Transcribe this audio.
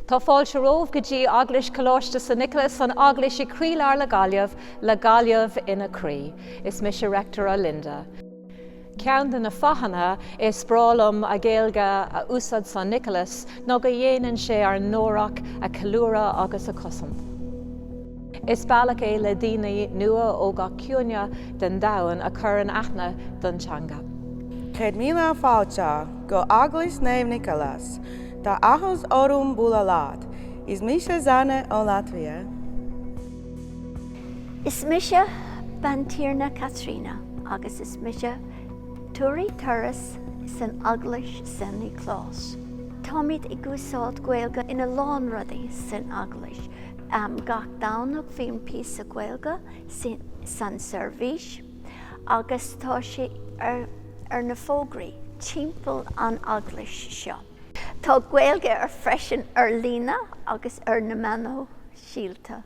Tá fáil se romh go dtí Eaglais Choláisteach San Nioclás san Eaglais I Crílear le Gaillimh ina Crí. Is mis rector a Linda. Ceann na fahanna is sprálam a Gaeilge a úsad San Nioclás nó go dhéanann sé ar nórach a ceiliúradh agus a cosam. Is bealach é le daoine nua ó ga ciúne den domhan a chur an aithne don teanga. Chéad míle fáilte go Eaglais naomh Nioclás, tá achas orm bula lád, is mise zanne ó Latvia. Is mise Bantíirne Catriona, agus is mise Túraí Turas san Eaglais san Nioclás. Táimid I gúsáid Gaeilge ina lán rudaí san Eaglais. Gach dánach bhíon píosa Gaeilge san Seirbhís, agus tá sé ar na fógraí timpeall an Eaglais seo. Tá Gaeilge ar freisin ar lína agus ar na manó síolta.